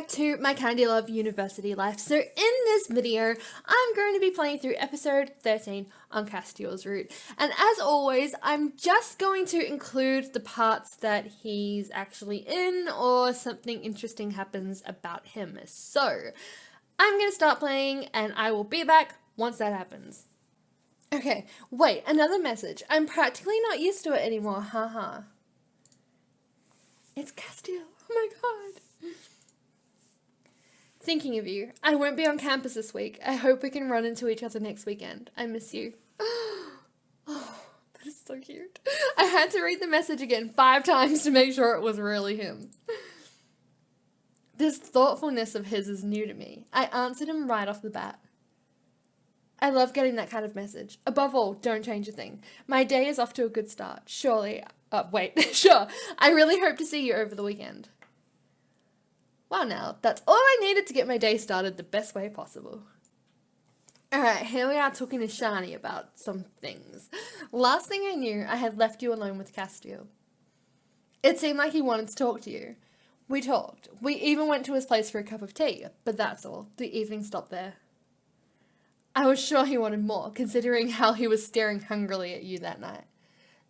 back to my Candy Love University life. So in this video, I'm going to be playing through episode 13 on Castiel's route. And as always, I'm just going to include the parts that he's actually in or something interesting happens about him. So I'm going to start playing and I will be back once that happens. Okay, wait, another message. I'm practically not used to it anymore, haha. It's Castiel. Oh my god. Thinking of you. I won't be on campus this week. I hope we can run into each other next weekend. I miss you. Oh, that is so cute. I had to read the message again 5 times to make sure it was really him. This thoughtfulness of his is new to me. I answered him right off the bat. I love getting that kind of message. Above all, don't change a thing. My day is off to a good start. Sure. I really hope to see you over the weekend. Wow, now, that's all I needed to get my day started the best way possible. Alright, here we are talking to Shani about some things. Last thing I knew, I had left you alone with Castiel. It seemed like he wanted to talk to you. We talked. We even went to his place for a cup of tea, but that's all. The evening stopped there. I was sure he wanted more, considering how he was staring hungrily at you that night.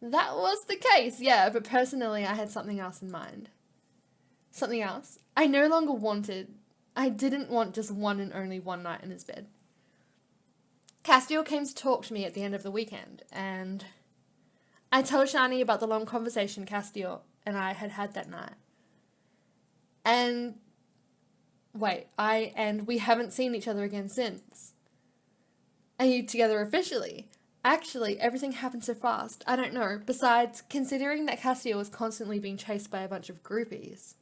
That was the case, yeah, but personally I had something else in mind. Something else? I didn't want just one and only one night in his bed. Castiel came to talk to me at the end of the weekend, and I told Shani about the long conversation Castiel and I had had that night. And we haven't seen each other again since. Are you together officially? Actually, everything happened so fast. I don't know. Besides, considering that Castiel was constantly being chased by a bunch of groupies.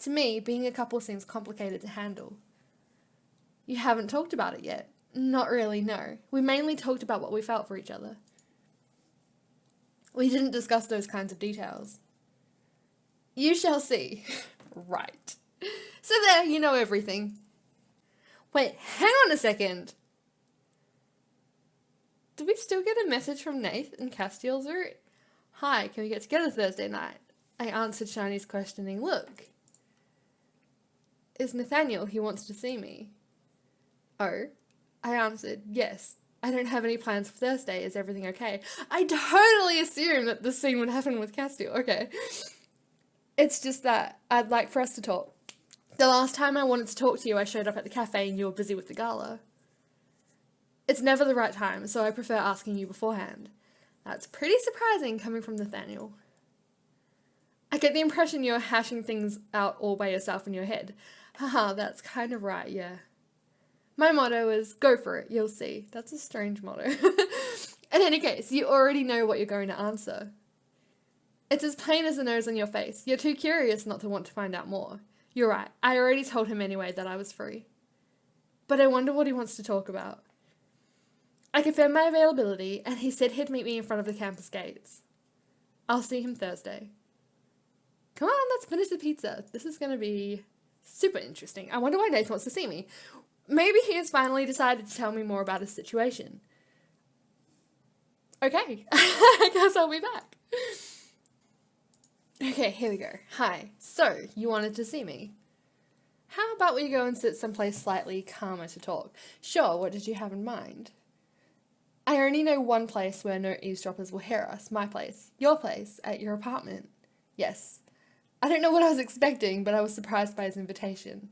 To me, being a couple seems complicated to handle. You haven't talked about it yet? Not really, no. We mainly talked about what we felt for each other. We didn't discuss those kinds of details. You shall see. Right. So there, you know everything. Wait, hang on a second. Did we still get a message from Nath and Castiel's route? Hi, can we get together Thursday night? I answered Shani's questioning look. Is Nathaniel, he wants to see me. Oh, I answered, yes. I don't have any plans for Thursday. Is everything okay? I totally assumed that this scene would happen with Castiel. Okay. It's just that I'd like for us to talk. The last time I wanted to talk to you, I showed up at the cafe and you were busy with the gala. It's never the right time, so I prefer asking you beforehand. That's pretty surprising coming from Nathaniel. I get the impression you're hashing things out all by yourself in your head. Haha, that's kind of right, yeah. My motto is, go for it, you'll see. That's a strange motto. In any case, you already know what you're going to answer. It's as plain as the nose on your face. You're too curious not to want to find out more. You're right, I already told him anyway that I was free. But I wonder what he wants to talk about. I confirmed my availability, and he said he'd meet me in front of the campus gates. I'll see him Thursday. Come on, let's finish the pizza. This is going to be super interesting. I wonder why Nate wants to see me. Maybe he has finally decided to tell me more about his situation. Okay, I guess I'll be back. Okay, here we go. Hi. So, you wanted to see me? How about we go and sit someplace slightly calmer to talk? Sure, what did you have in mind? I only know one place where no eavesdroppers will hear us. My place. Your place. At your apartment. Yes. I don't know what I was expecting, but I was surprised by his invitation.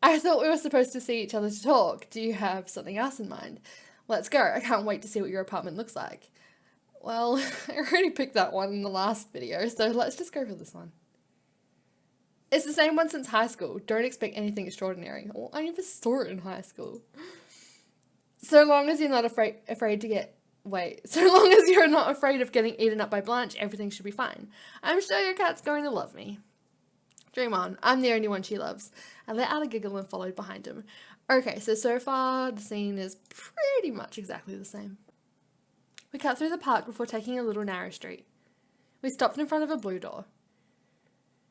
I thought we were supposed to see each other to talk. Do you have something else in mind? Let's go. I can't wait to see what your apartment looks like. Well, I already picked that one in the last video, so let's just go for this one. It's the same one since high school. Don't expect anything extraordinary. Well, I never saw it in high school. So long as you're not afraid of getting eaten up by Blanche, everything should be fine. I'm sure your cat's going to love me. Dream on. I'm the only one she loves. I let out a giggle and followed behind him. Okay, so far the scene is pretty much exactly the same. We cut through the park before taking a little narrow street. We stopped in front of a blue door.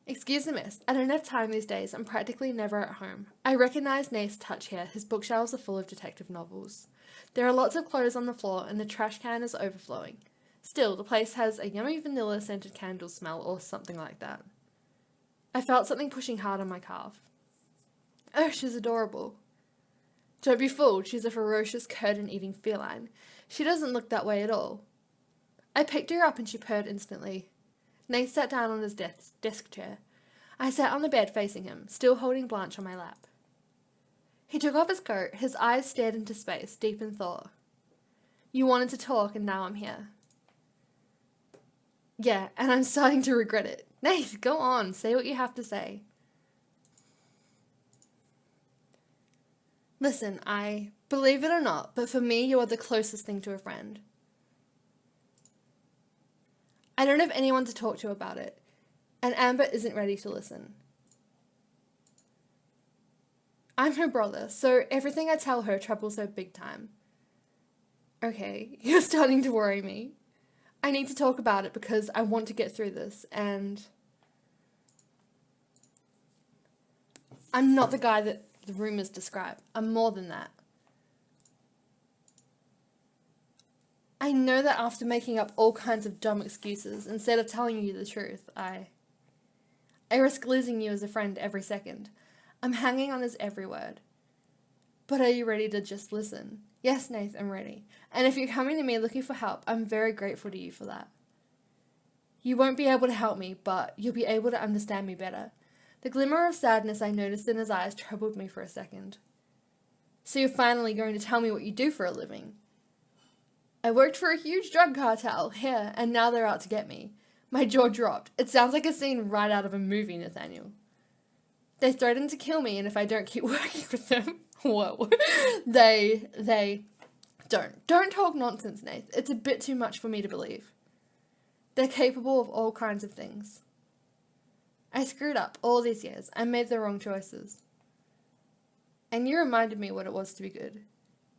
Excuse the mess. I don't have time these days. I'm practically never at home. I recognize Nate's touch here. His bookshelves are full of detective novels. There are lots of clothes on the floor and the trash can is overflowing. Still, the place has a yummy vanilla scented candle smell or something like that. I felt something pushing hard on my calf. Oh, she's adorable. Don't be fooled, she's a ferocious curtain-eating feline. She doesn't look that way at all. I picked her up and she purred instantly. Nate sat down on his desk chair. I sat on the bed facing him, still holding Blanche on my lap. He took off his coat, his eyes stared into space, deep in thought. You wanted to talk and now I'm here. Yeah, and I'm starting to regret it. Nate, go on, say what you have to say. Listen, believe it or not, but for me you are the closest thing to a friend. I don't have anyone to talk to about it, and Amber isn't ready to listen. I'm her brother, so everything I tell her troubles her big time. Okay, you're starting to worry me. I need to talk about it because I want to get through this, and I'm not the guy that the rumors describe. I'm more than that. I know that after making up all kinds of dumb excuses, instead of telling you the truth, I risk losing you as a friend every second. I'm hanging on his every word. But are you ready to just listen? Yes, Nath, I'm ready. And if you're coming to me looking for help, I'm very grateful to you for that. You won't be able to help me, but you'll be able to understand me better. The glimmer of sadness I noticed in his eyes troubled me for a second. So you're finally going to tell me what you do for a living? I worked for a huge drug cartel, here, and now they're out to get me. My jaw dropped. It sounds like a scene right out of a movie, Nathaniel. They threaten to kill me, and if I don't keep working with them, whoa, they don't talk nonsense, Nath. It's a bit too much for me to believe. They're capable of all kinds of things. I screwed up all these years. I made the wrong choices. And you reminded me what it was to be good.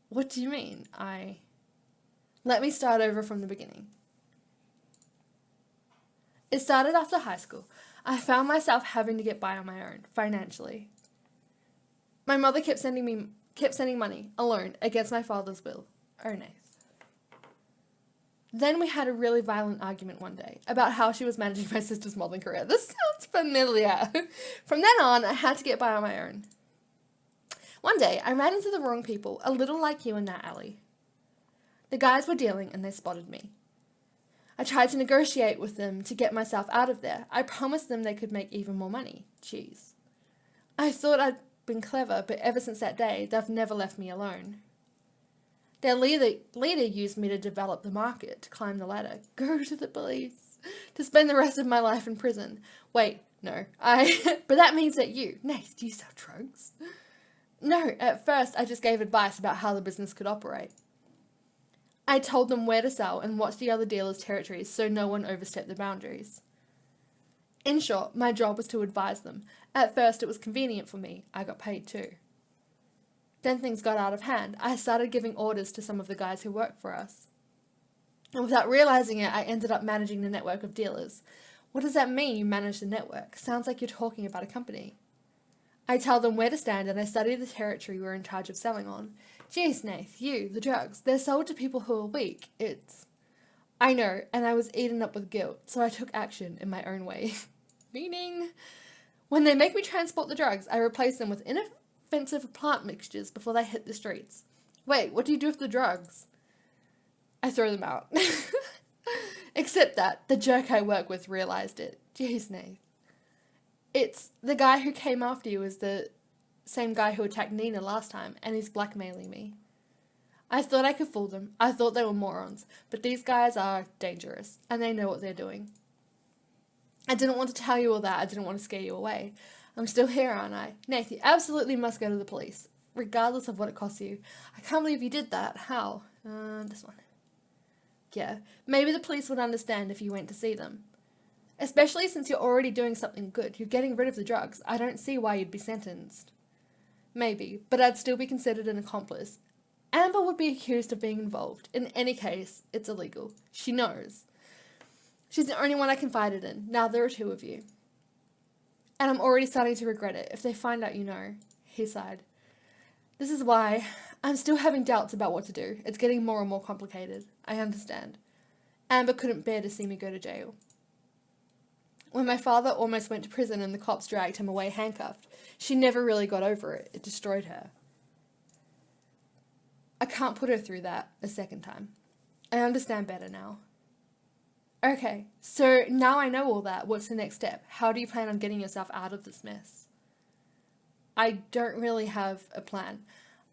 What do you mean? Let me start over from the beginning. It started after high school. I found myself having to get by on my own, financially. My mother kept sending money, alone, against my father's will. Oh, nice. Then we had a really violent argument one day about how she was managing my sister's modeling career. This sounds familiar. From then on, I had to get by on my own. One day, I ran into the wrong people, a little like you in that alley. The guys were dealing and they spotted me. I tried to negotiate with them to get myself out of there. I promised them they could make even more money. Jeez. I thought I'd been clever, but ever since that day, they've never left me alone. Their leader used me to develop the market, to climb the ladder, go to the police, to spend the rest of my life in prison. Wait, no, but that means that Nate, do you sell drugs? No, at first I just gave advice about how the business could operate. I told them where to sell and watch the other dealers' territories so no one overstepped the boundaries. In short, my job was to advise them. At first it was convenient for me. I got paid too. Then things got out of hand. I started giving orders to some of the guys who worked for us. And without realizing it, I ended up managing the network of dealers. What does that mean, you manage the network? Sounds like you're talking about a company. I tell them where to stand and I study the territory we're in charge of selling on. Geez, Nath, the drugs, they're sold to people who are weak. I know, and I was eaten up with guilt, so I took action in my own way. Meaning, when they make me transport the drugs, I replace them with inoffensive plant mixtures before they hit the streets. Wait, what do you do with the drugs? I throw them out. Except that the jerk I work with realized it. Jeez, Nath. It's the guy who came after you is the same guy who attacked Nina last time, and he's blackmailing me. I thought I could fool them. I thought they were morons, but these guys are dangerous, and they know what they're doing. I didn't want to tell you all that. I didn't want to scare you away. I'm still here, aren't I? Nath, you absolutely must go to the police, regardless of what it costs you. I can't believe you did that. How? This one. Yeah, maybe the police would understand if you went to see them. Especially since you're already doing something good. You're getting rid of the drugs. I don't see why you'd be sentenced. Maybe, but I'd still be considered an accomplice. Amber would be accused of being involved. In any case, it's illegal. She knows. She's the only one I confided in. Now there are two of you. And I'm already starting to regret it. If they find out, He sighed. This is why I'm still having doubts about what to do. It's getting more and more complicated. I understand. Amber couldn't bear to see me go to jail. When my father almost went to prison and the cops dragged him away handcuffed, she never really got over it. It destroyed her. I can't put her through that a second time. I understand better now. Okay, so now I know all that. What's the next step? How do you plan on getting yourself out of this mess? I don't really have a plan.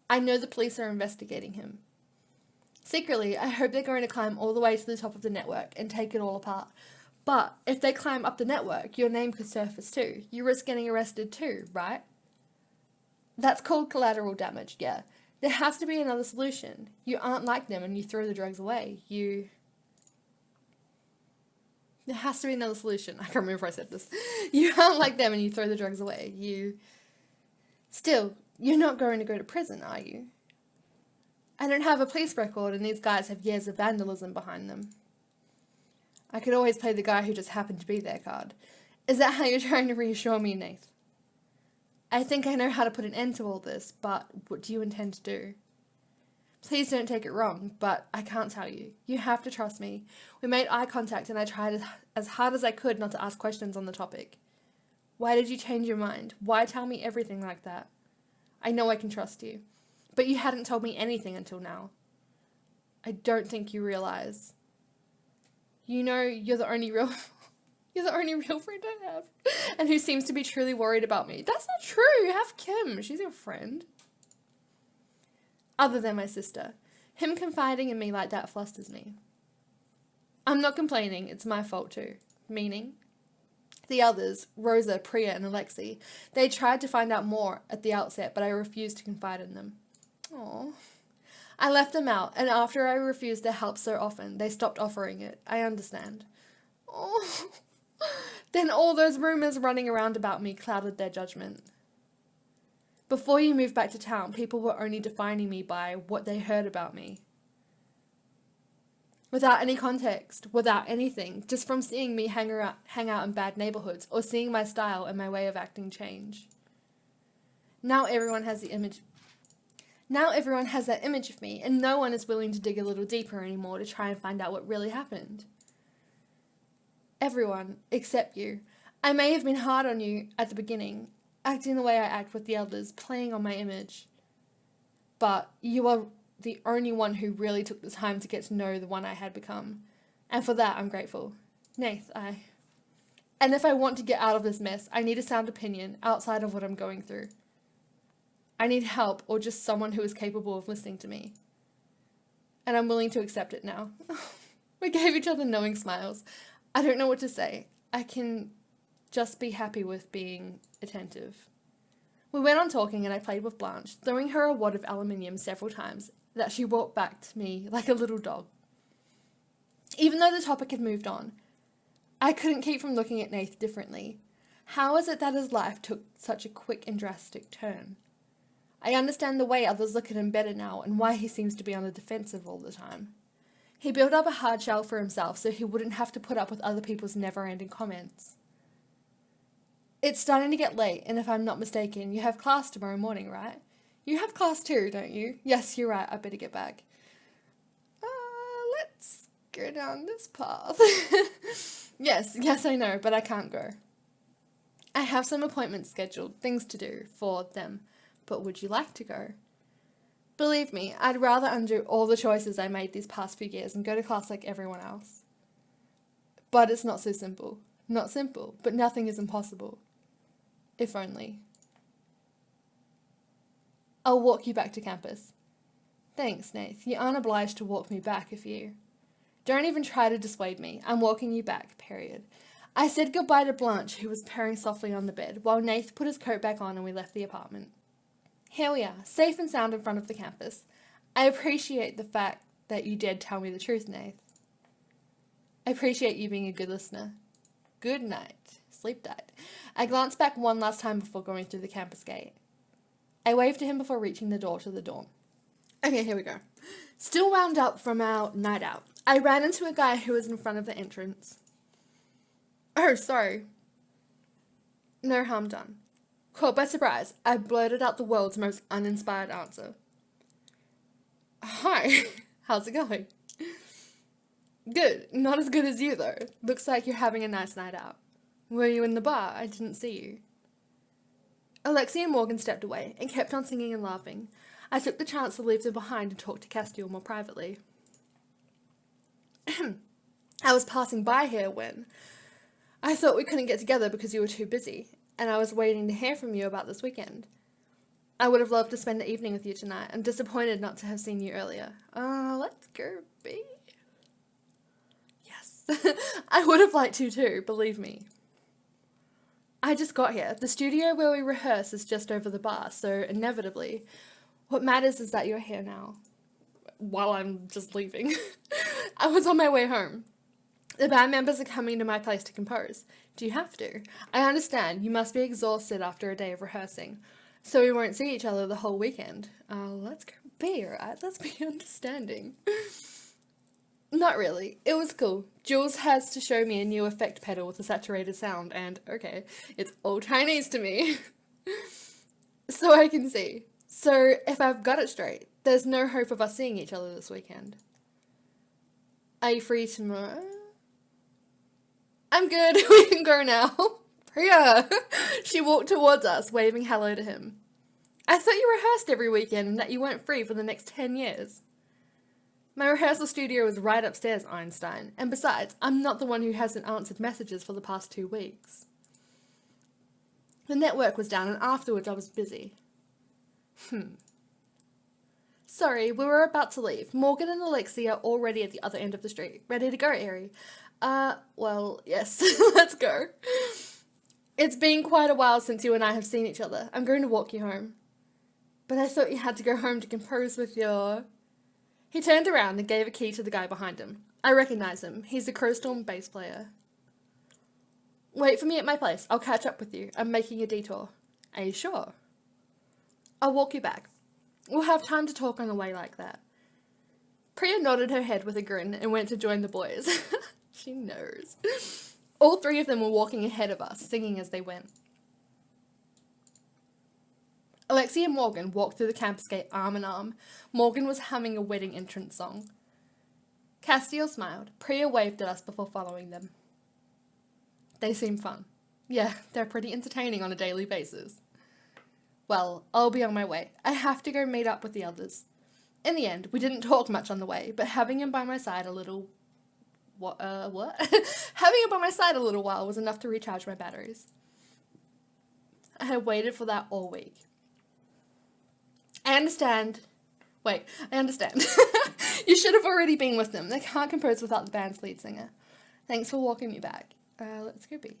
I know the police are investigating him. Secretly, I hope they're going to climb all the way to the top of the network and take it all apart. But if they climb up the network, your name could surface too. You risk getting arrested too, right? That's called collateral damage, yeah. There has to be another solution. You aren't like them and you throw the drugs away. There has to be another solution. I can't remember if I said this. You aren't like them and you throw the drugs away. Still, you're not going to go to prison, are you? I don't have a police record and these guys have years of vandalism behind them. I could always play the guy who just happened to be there card. Is that how you're trying to reassure me, Nath? I think I know how to put an end to all this, but what do you intend to do? Please don't take it wrong, but I can't tell you. You have to trust me. We made eye contact and I tried as hard as I could not to ask questions on the topic. Why did you change your mind? Why tell me everything like that? I know I can trust you, but you hadn't told me anything until now. I don't think you realize. You know, you're the only real friend I have, and who seems to be truly worried about me. That's not true. You have Kim. She's your friend. Other than my sister. Him confiding in me like that flusters me. I'm not complaining. It's my fault too. Meaning? The others, Rosa, Priya, and Alexei, they tried to find out more at the outset, but I refused to confide in them. Aww. I left them out, and after I refused their help so often, they stopped offering it. I understand. Oh. Then all those rumors running around about me clouded their judgment. Before you moved back to town, people were only defining me by what they heard about me. Without any context, without anything, just from seeing me hang out in bad neighborhoods or seeing my style and my way of acting change. Now everyone has that image of me, and no one is willing to dig a little deeper anymore to try and find out what really happened. Everyone, except you. I may have been hard on you at the beginning, acting the way I act with the others, playing on my image. But you are the only one who really took the time to get to know the one I had become. And for that, I'm grateful. Nath, And if I want to get out of this mess, I need a sound opinion outside of what I'm going through. I need help or just someone who is capable of listening to me. And I'm willing to accept it now. We gave each other knowing smiles. I don't know what to say. I can just be happy with being attentive. We went on talking and I played with Blanche, throwing her a wad of aluminium several times that she brought back to me like a little dog. Even though the topic had moved on, I couldn't keep from looking at Nath differently. How is it that his life took such a quick and drastic turn? I understand the way others look at him better now and why he seems to be on the defensive all the time. He built up a hard shell for himself so he wouldn't have to put up with other people's never-ending comments. It's starting to get late, and if I'm not mistaken, you have class tomorrow morning, right? You have class too, don't you? Yes, you're right, I better get back. Let's go down this path. Yes, I know, but I can't go. I have some appointments scheduled, things to do for them, but would you like to go? Believe me, I'd rather undo all the choices I made these past few years and go to class like everyone else. But it's not so simple. Not simple, but nothing is impossible. If only. I'll walk you back to campus. Thanks, Nath. You aren't obliged to walk me back if you... Don't even try to dissuade me. I'm walking you back, period. I said goodbye to Blanche, who was purring softly on the bed, while Nath put his coat back on and we left the apartment. Here we are, safe and sound in front of the campus. I appreciate the fact that you dared tell me the truth, Nath. I appreciate you being a good listener. Good night. Sleep tight. I glanced back one last time before going through the campus gate. I waved to him before reaching the door to the dorm. Okay, here we go. Still wound up from our night out, I ran into a guy who was in front of the entrance. Oh, sorry. No harm done. Caught by surprise, I blurted out the world's most uninspired answer. Hi, how's it going? Good. Not as good as you, though. Looks like you're having a nice night out. Were you in the bar? I didn't see you. Alexia and Morgan stepped away and kept on singing and laughing. I took the chance to leave them behind and talk to Castiel more privately. I was passing by here when I thought we couldn't get together because you were too busy, and I was waiting to hear from you about this weekend. I would have loved to spend the evening with you tonight. I'm disappointed not to have seen you earlier. Let's go, B. Yes. I would have liked to too, believe me. I just got here. The studio where we rehearse is just over the bar, so inevitably, what matters is that you're here now. While I'm just leaving. I was on my way home. The band members are coming to my place to compose. Do you have to? I understand. You must be exhausted after a day of rehearsing. So we won't see each other the whole weekend. Let's go be, right? Let's be understanding. Not really. It was cool. Jules has to show me a new effect pedal with a saturated sound, and okay, it's all Chinese to me. So I can see. So if I've got it straight, there's no hope of us seeing each other this weekend. Are you free tomorrow? I'm good. We can go now. Priya! She walked towards us, waving hello to him. I thought you rehearsed every weekend and that you weren't free for the next 10 years. My rehearsal studio is right upstairs, Einstein, and besides, I'm not the one who hasn't answered messages for the past 2 weeks. The network was down and afterwards I was busy. Sorry, we were about to leave. Morgan and Alexia are already at the other end of the street. Ready to go, Erie? Well, yes, let's go. It's been quite a while since you and I have seen each other. I'm going to walk you home. But I thought you had to go home to compose with your... He turned around and gave a key to the guy behind him. I recognize him. He's the Crowstorm bass player. Wait for me at my place. I'll catch up with you. I'm making a detour. Are you sure? I'll walk you back. We'll have time to talk on the way like that. Priya nodded her head with a grin and went to join the boys. She knows. All 3 of them were walking ahead of us, singing as they went. Alexia and Morgan walked through the campus gate arm in arm. Morgan was humming a wedding entrance song. Castiel smiled. Priya waved at us before following them. They seem fun. Yeah, they're pretty entertaining on a daily basis. Well, I'll be on my way. I have to go meet up with the others. In the end, we didn't talk much on the way, but having him by my side a little... What? Having him by my side a little while was enough to recharge my batteries. I had waited for that all week. I understand. You should have already been with them. They can't compose without the band's lead singer. Thanks for walking me back. Let's go be.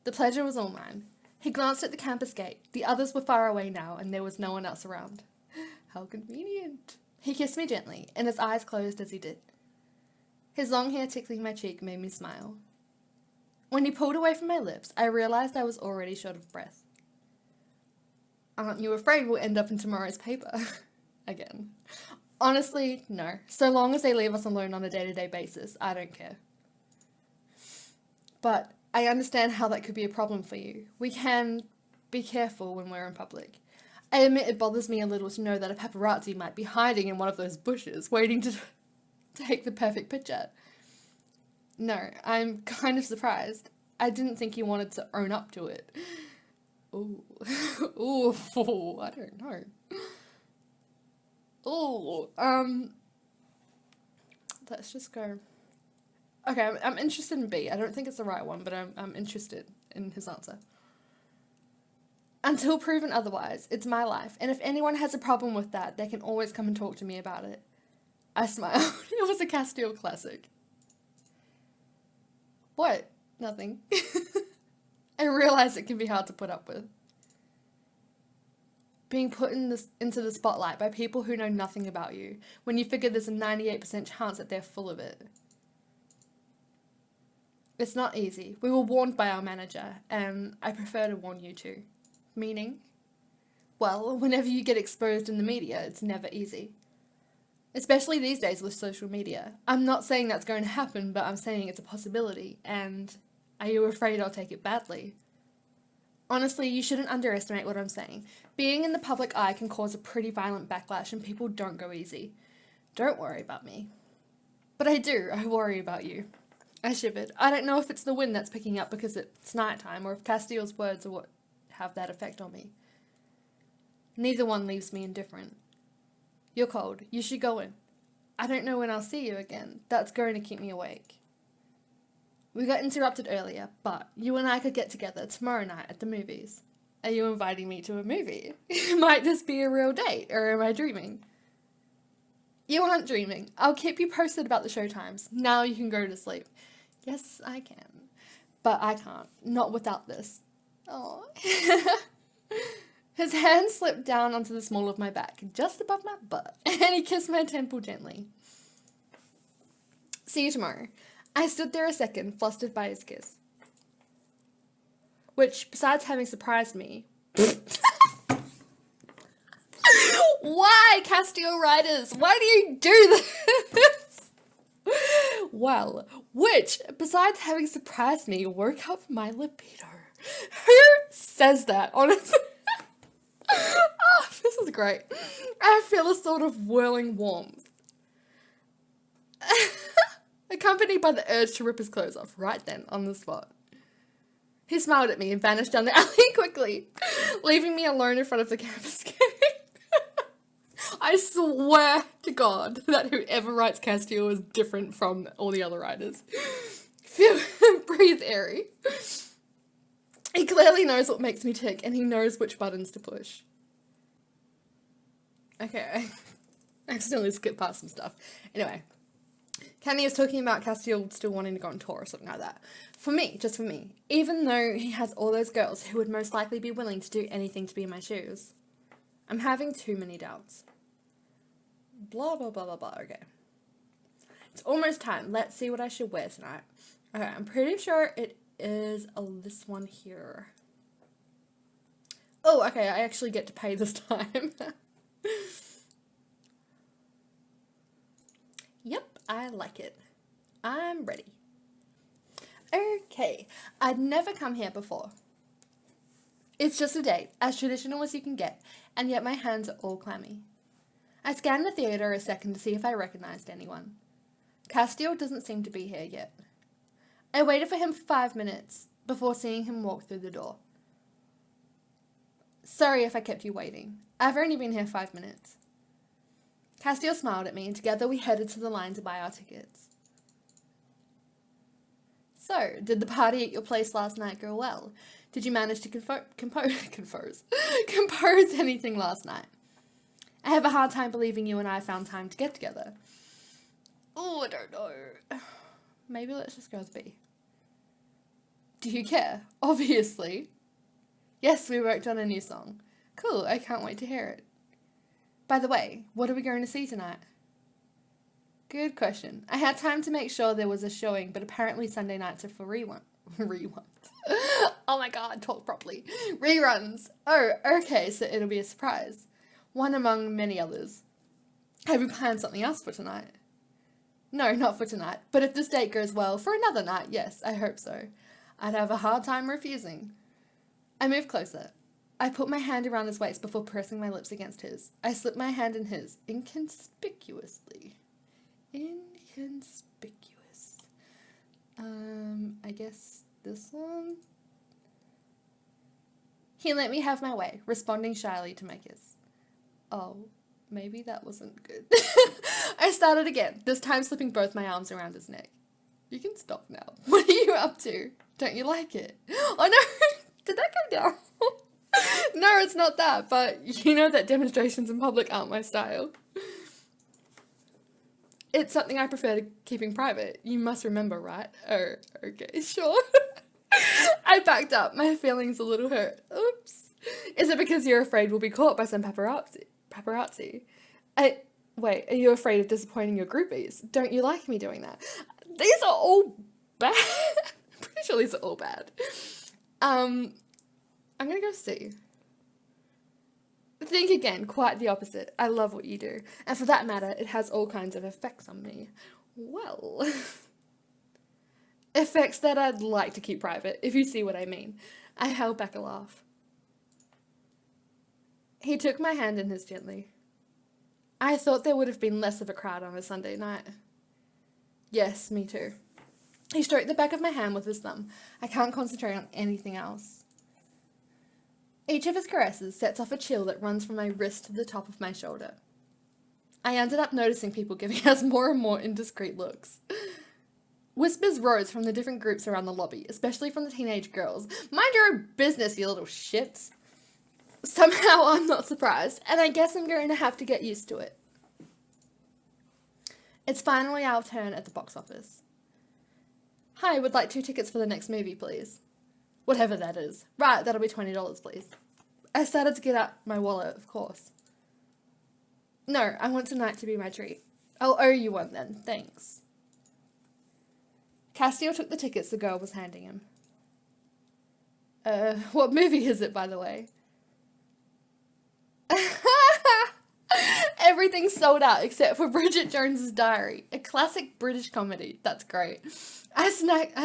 The pleasure was all mine. He glanced at the campus gate. The others were far away now, and there was no one else around. How convenient. He kissed me gently, and his eyes closed as he did. His long hair tickling my cheek made me smile. When he pulled away from my lips, I realized I was already short of breath. Aren't you afraid we'll end up in tomorrow's paper? Again. Honestly, no. So long as they leave us alone on a day-to-day basis, I don't care. But I understand how that could be a problem for you. We can be careful when we're in public. I admit it bothers me a little to know that a paparazzi might be hiding in one of those bushes, waiting to take the perfect picture. No, I'm kind of surprised. I didn't think you wanted to own up to it. Ooh. Ooh, I don't know. Ooh, let's just go. Okay, I'm interested in B. I don't think it's the right one, but I'm interested in his answer. Until proven otherwise, it's my life, and if anyone has a problem with that, they can always come and talk to me about it. I smiled. It was a Castiel classic. What? Nothing. I realize it can be hard to put up with. Being put into the spotlight by people who know nothing about you, when you figure there's a 98% chance that they're full of it. It's not easy. We were warned by our manager, and I prefer to warn you too. Meaning? Well, whenever you get exposed in the media, it's never easy. Especially these days with social media. I'm not saying that's going to happen, but I'm saying it's a possibility, and are you afraid I'll take it badly? Honestly, you shouldn't underestimate what I'm saying. Being in the public eye can cause a pretty violent backlash, and people don't go easy. Don't worry about me. But I do. I worry about you. I shivered. I don't know if it's the wind that's picking up because it's nighttime or if Castiel's words are what have that effect on me. Neither one leaves me indifferent. You're cold. You should go in. I don't know when I'll see you again. That's going to keep me awake. We got interrupted earlier, but you and I could get together tomorrow night at the movies. Are you inviting me to a movie? Might this be a real date, or am I dreaming? You aren't dreaming. I'll keep you posted about the showtimes. Now you can go to sleep. Yes, I can. But I can't. Not without this. Oh. His hand slipped down onto the small of my back, just above my butt, and he kissed my temple gently. See you tomorrow. I stood there a second, flustered by his kiss. Which, besides having surprised me... Why, Castiel writers? Why do you do this? Well, which, besides having surprised me, woke up my libido. Who says that, honestly? Oh, this is great. I feel a sort of whirling warmth. Accompanied by the urge to rip his clothes off right then, on the spot. He smiled at me and vanished down the alley quickly, leaving me alone in front of the campus gate. I swear to God that whoever writes Castiel is different from all the other writers. Phew, breathe airy. He clearly knows what makes me tick, and he knows which buttons to push. Okay, I accidentally skipped past some stuff. Anyway, Kenny is talking about Castiel still wanting to go on tour or something like that. For me, just for me, even though he has all those girls who would most likely be willing to do anything to be in my shoes, I'm having too many doubts. Blah, blah, blah, blah, blah, okay. It's almost time. Let's see what I should wear tonight. Okay, I'm pretty sure it is this one here. Oh, okay, I actually get to pay this time. Yep, I like it. I'm ready. Okay, I'd never come here before. It's just a date, as traditional as you can get, and yet my hands are all clammy. I scanned the theatre a second to see if I recognized anyone. Castiel doesn't seem to be here yet. I waited for him for 5 minutes before seeing him walk through the door. Sorry if I kept you waiting. I've only been here 5 minutes. Castiel smiled at me, and together we headed to the line to buy our tickets. So, did the party at your place last night go well? Did you manage to compose anything last night? I have a hard time believing you and I found time to get together. Oh, I don't know. Maybe let's just go with B. Do you care? Obviously. Yes, we worked on a new song. Cool, I can't wait to hear it. By the way, what are we going to see tonight? Good question. I had time to make sure there was a showing, but apparently Sunday nights are for reruns. Oh my god, talk properly. Reruns. Oh, okay, so it'll be a surprise. One among many others. Have you planned something else for tonight? No, not for tonight, but if this date goes well, for another night, yes, I hope so. I'd have a hard time refusing. I moved closer. I put my hand around his waist before pressing my lips against his. I slipped my hand in his, inconspicuously. Inconspicuous. I guess this one? He let me have my way, responding shyly to my kiss. Oh, maybe that wasn't good. I started again, this time slipping both my arms around his neck. You can stop now. What are you up to? Don't you like it? Oh no! Did that go down? No, it's not that, but you know that demonstrations in public aren't my style. It's something I prefer to keeping private. You must remember, right? Oh, okay, sure. I backed up, my feelings a little hurt. Oops. Is it because you're afraid we'll be caught by some paparazzi? Wait, are you afraid of disappointing your groupies? Don't you like me doing that? These are all bad. I'm pretty sure these are all bad. I'm gonna go C. Think again, quite the opposite. I love what you do. And for that matter, it has all kinds of effects on me. Well... effects that I'd like to keep private, if you see what I mean. I held back a laugh. He took my hand in his gently. I thought there would have been less of a crowd on a Sunday night. Yes, me too. He stroked the back of my hand with his thumb. I can't concentrate on anything else. Each of his caresses sets off a chill that runs from my wrist to the top of my shoulder. I ended up noticing people giving us more and more indiscreet looks. Whispers rose from the different groups around the lobby, especially from the teenage girls. Mind your own business, you little shits. Somehow I'm not surprised, and I guess I'm going to have to get used to it. It's finally our turn at the box office. Hi, would like 2 tickets for the next movie, please. Whatever that is. Right, that'll be $20, please. I started to get out my wallet, of course. No, I want tonight to be my treat. I'll owe you one then, thanks. Castiel took the tickets the girl was handing him. What movie is it, by the way? Everything's sold out except for Bridget Jones's Diary, a classic British comedy. That's great. I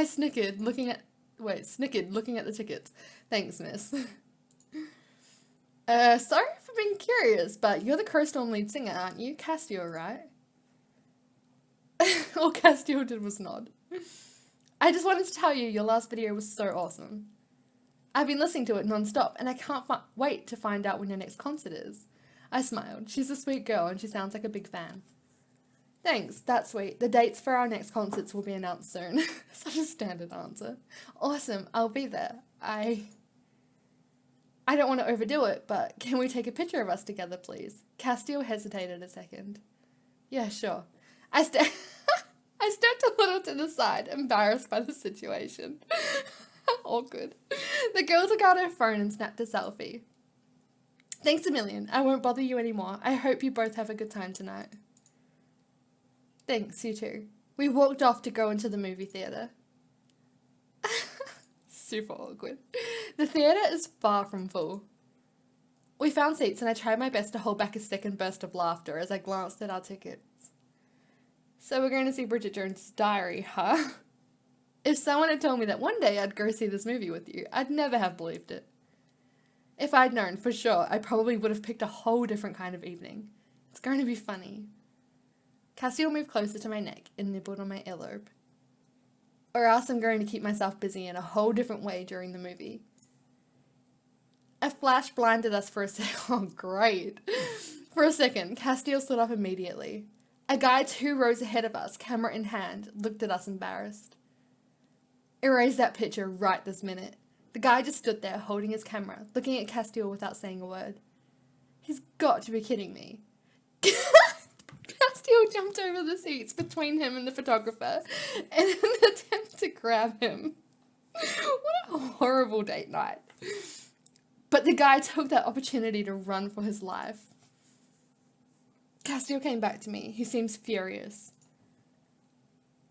snickered looking at the tickets. Thanks, miss. Sorry for being curious, but you're the co-storm lead singer, aren't you? Castiel, right? All Castiel did was nod. I just wanted to tell you your last video was so awesome. I've been listening to it non-stop, and I can't wait to find out when your next concert is. I smiled. She's a sweet girl, and she sounds like a big fan. Thanks, that's sweet. The dates for our next concerts will be announced soon. Such a standard answer. Awesome, I'll be there. I don't want to overdo it, but can we take a picture of us together, please? Castiel hesitated a second. Yeah, sure. I stepped a little to the side, embarrassed by the situation. Awkward. The girl took out her phone and snapped a selfie. Thanks a million. I won't bother you anymore. I hope you both have a good time tonight. Thanks, you too. We walked off to go into the movie theatre. Super awkward. The theatre is far from full. We found seats and I tried my best to hold back a second burst of laughter as I glanced at our tickets. So we're going to see Bridget Jones's Diary, huh? If someone had told me that one day I'd go see this movie with you, I'd never have believed it. If I'd known, for sure, I probably would have picked a whole different kind of evening. It's going to be funny. Castiel moved closer to my neck and nibbled on my earlobe. Or else I'm going to keep myself busy in a whole different way during the movie. A flash blinded us for a second. Oh, great. For a second, Castiel stood up immediately. A guy 2 rows ahead of us, camera in hand, looked at us embarrassed. Erase that picture right this minute. The guy just stood there holding his camera, looking at Castiel without saying a word. He's got to be kidding me. Castiel jumped over the seats between him and the photographer in an attempt to grab him. What a horrible date night. But the guy took that opportunity to run for his life. Castiel came back to me. He seems furious.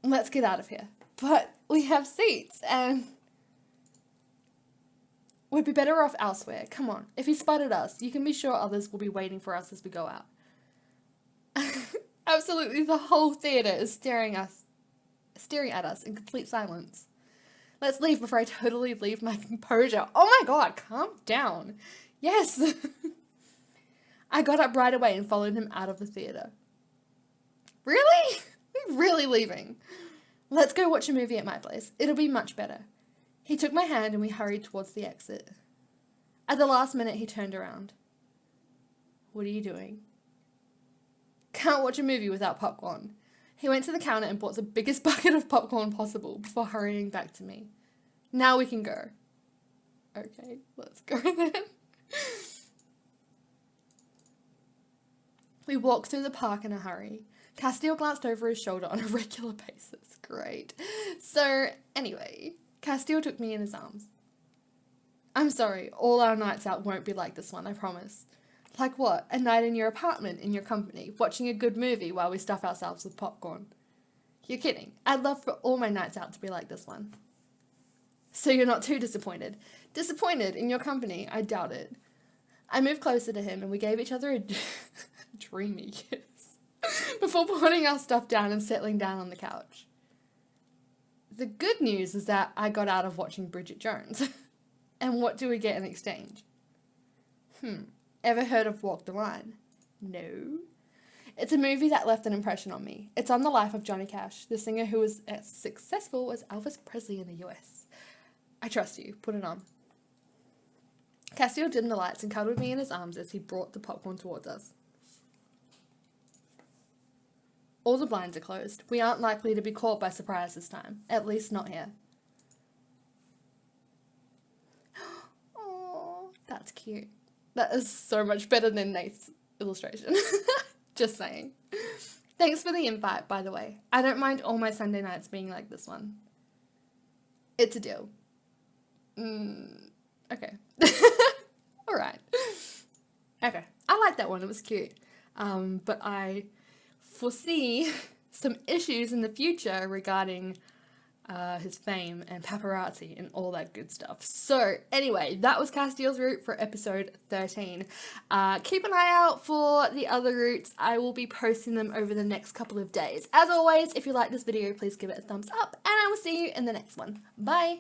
Let's get out of here. But we have seats and we'd be better off elsewhere. Come on. If he spotted us, you can be sure others will be waiting for us as we go out. Absolutely, the whole theatre is staring at us in complete silence. Let's leave before I totally leave my composure. Oh my god, calm down. Yes. I got up right away and followed him out of the theatre. Really? We're really leaving? Let's go watch a movie at my place. It'll be much better. He took my hand and we hurried towards the exit. At the last minute, he turned around. What are you doing? Can't watch a movie without popcorn. He went to the counter and bought the biggest bucket of popcorn possible before hurrying back to me. Now we can go. Okay, let's go then. We walked through the park in a hurry. Castiel glanced over his shoulder on a regular basis. Great. So, anyway, Castiel took me in his arms. I'm sorry, all our nights out won't be like this one, I promise. Like what? A night in your apartment, in your company, watching a good movie while we stuff ourselves with popcorn. You're kidding. I'd love for all my nights out to be like this one. So you're not too disappointed. Disappointed in your company? I doubt it. I moved closer to him and we gave each other a dreamy kiss before putting our stuff down and settling down on the couch. The good news is that I got out of watching Bridget Jones. And what do we get in exchange? Ever heard of Walk the Line? No. It's a movie that left an impression on me. It's on the life of Johnny Cash, the singer who was as successful as Elvis Presley in the US. I trust you. Put it on. Castiel dimmed the lights and cuddled me in his arms as he brought the popcorn towards us. All the blinds are closed. We aren't likely to be caught by surprise this time. At least not here. Oh, that's cute. That is so much better than Nate's illustration. Just saying. Thanks for the invite, by the way. I don't mind all my Sunday nights being like this one. It's a deal. Okay. Alright. Okay. I like that one. It was cute. But I foresee some issues in the future regarding his fame and paparazzi and all that good stuff. So anyway, that was Castiel's route for episode 13. Keep an eye out for the other routes. I will be posting them over the next couple of days. As always, if you like this video, please give it a thumbs up, and I will see you in the next one. Bye!